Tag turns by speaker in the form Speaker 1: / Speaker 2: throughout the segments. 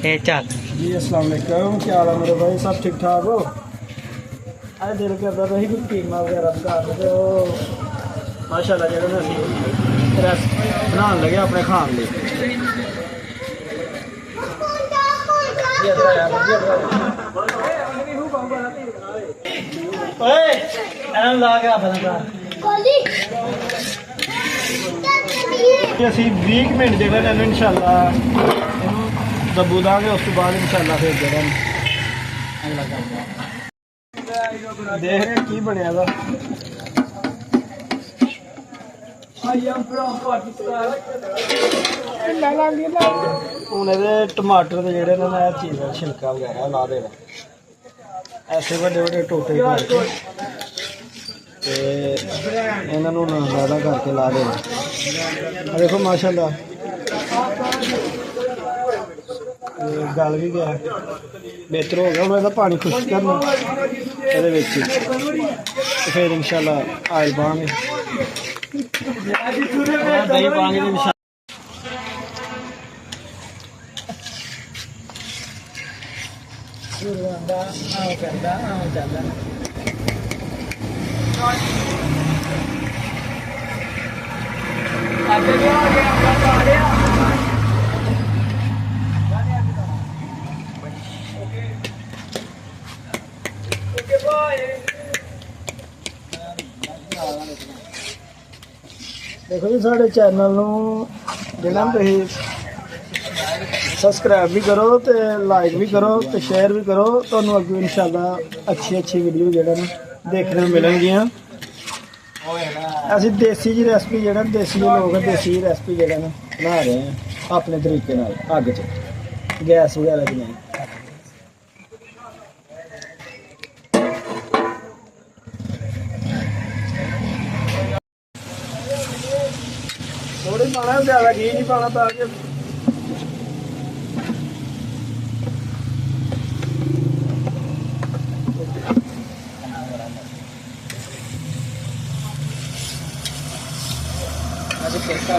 Speaker 1: चल
Speaker 2: जी अस्सलाम वालेकुम, क्या हाल है मेरे भाई? सब ठीक ठाक हो? अरे दिल करता था कोई कीमा वगैरह बना तो माशाल्लाह जो रेसिपी बनाने लगे अपने खाने लिए। ਅਸੀਂ 20 ਮਿੰਟ ਜਿਹੜਾ ਇਹਨੂੰ ਇਨਸ਼ਾਅੱਲਾ दबू देंगे, उस बाद इंशाल्लाह फिर जरा अगला काम देख रहे की बनया दा हूँ ये टमाटर के जोड़े ना चीज़ छिलका वगैरह ला देना ऐसे बड़े बड़े टोटे इन्हों लादा करके ला देना। देखो माशाल्लाह गल भी गया बेहतर हो गया। हम इसका पानी खुश्क करना ये फिर इंशाल्लाह आयल पाएंगे दही पाएंगे देखो जी साढ़े चैनल जिन्हें तुम सबसक्राइब भी करो तो लाइक भी करो तो शेयर भी करो, तो अगे इंशाल्लाह अच्छी अच्छी वीडियो जो देखने मिलेंगियां। असी देसी जी रेसिपी जो देसी लोग देसी रेसिपी जो बना रहे हैं अपने तरीके अग च गैस वगैरह की नहीं। थोड़ी पाना ज्यादा घी नहीं पाना ताकि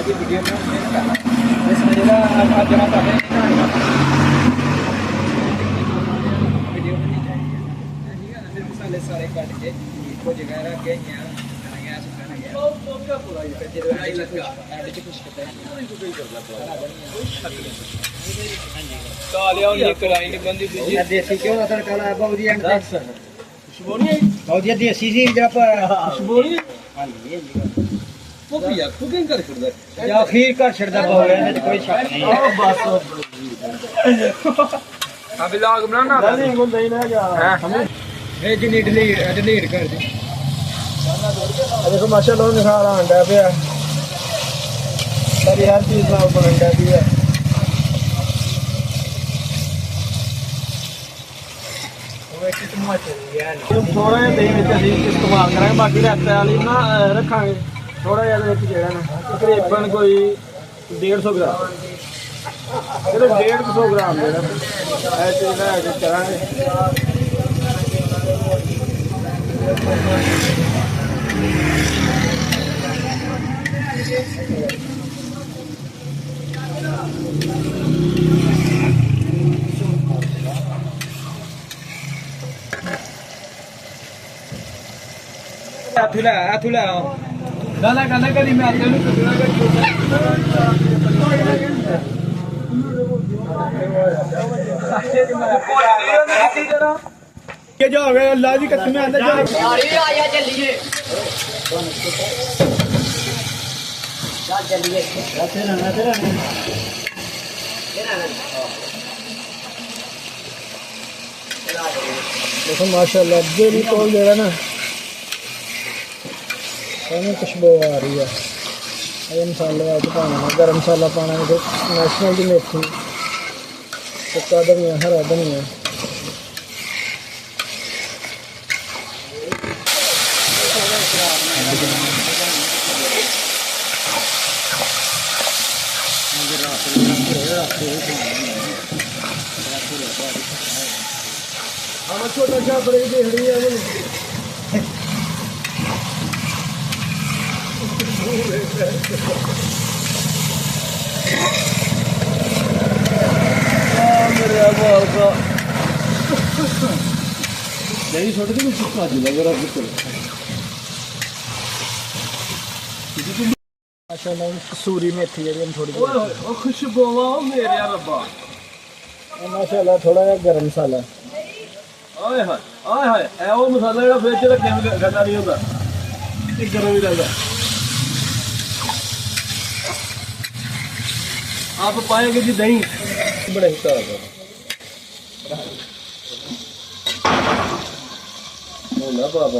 Speaker 2: वीडियो मसाले सारे कट के जगह रख के देसी क्यों तड़का लाया बाबू जी? देसी सी कुकिंग कर छड़दा खीर कर छड़दा कोई शक नहीं। बस अभी लाग बनाना नहीं ना हमें वेज इडली कर दे। देखो माशाल्लाह निखार आंडा पे सारी हर चीज़ बनता भी है। थोड़ा जहा दही इस्तेमाल करेंगे, बाकी रेते वाली ना रखा थोड़ा जहा तकरीबन कोई 150 ग्राम सिर्फ 150 ग्राम जो चीज़ करेंगे। गाना गाना करी मैं आते के जो गए अल्लाह जी कसम में अंदर आया चलिए देखो माशाल्लाह बिल्कुल जो है ना खुशबू आ रही है। ये मसाले पाना गर्म मसाला पाना नेशनल की मेथी सुक्का धनिया हरा धनिया छोटा सा बड़े देख रही है मेरे नहीं छोटे तो कुछ भाजी लग रहा है माशाल्लाह कसूरी मेथी ਜਿਹੜੀ ਥੋੜੀ ਉਹ ਖੁਸ਼ਬੂਆਂ ਮੇਰੇ ਰੱਬਾ ਮਾਸ਼ਾਅੱਲਾ ਥੋੜਾ ਜਿਹਾ ਗਰਮ ਮਸਾਲਾ ਆਏ ਹਾਏ ਇਹ ਉਹ ਮਸਾਲਾ ਜਿਹੜਾ ਫ੍ਰਿਜ 'ਚ ਰੱਖਿਆ ਗੰਦਾ ਨਹੀਂ ਹੁੰਦਾ ਇਹ ਗਰਮ ਹੀ ਲੱਗਦਾ आप पाएंगे जी दही बड़ा हिस्सा ना बाबा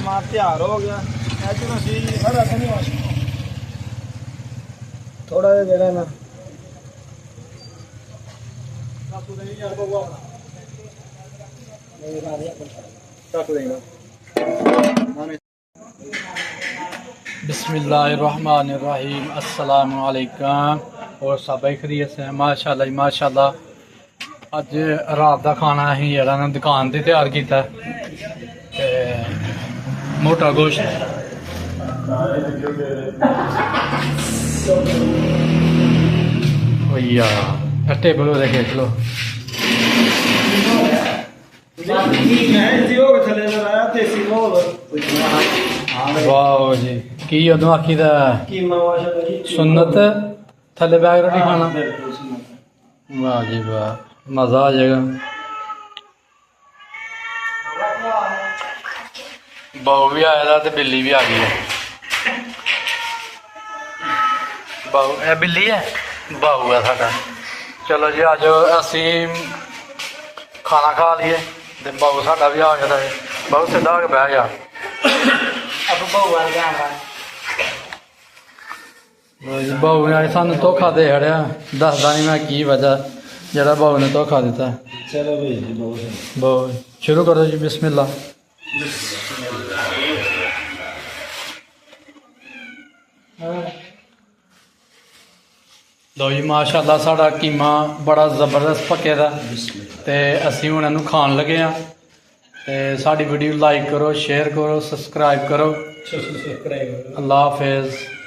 Speaker 2: मां तैयार हो गया थोड़ा जरा ना
Speaker 1: बिस्मिल्लाहिर्रहमानिर्रहीम अस्सलामु अलैकुम और सब खैरियत से माशाल्लाह जी माशाल्लाह अज रात का खाना असीं जेह्ड़ा ना दुकान ते तैयार कीता ते मोटा गोश्त भैया टेबल उधर खींच लो वाह जी की उदों आखी दा सुन्नत थले बैग रोटी खाना वाह जी वाह मज़ा आ जाएगा बहू भी आया था तो बिल्ली भी आ गई है बहू है बिल्ली है बहू है साडा चलो जी अज असी खाना खा लिए तो बहू साडा भी आ गया है बहू सीधा होके बह गया बहू ने सानू धोखा दे छड़िया दसदा नहीं मैं की वजह जरा बहू ने धोखा दिता
Speaker 2: चलो भाई जी
Speaker 1: बहू शुरू करो जी बिस्मिल्लाह लो जी माशाल्लाह साड़ा कीमा बड़ा जबरदस्त पके दा ते असीं हुण इहनूं खाण लगे हाँ ते साडी वीडियो लाइक करो शेयर करो सब्सक्राइब करो अल्लाह हाफिज़।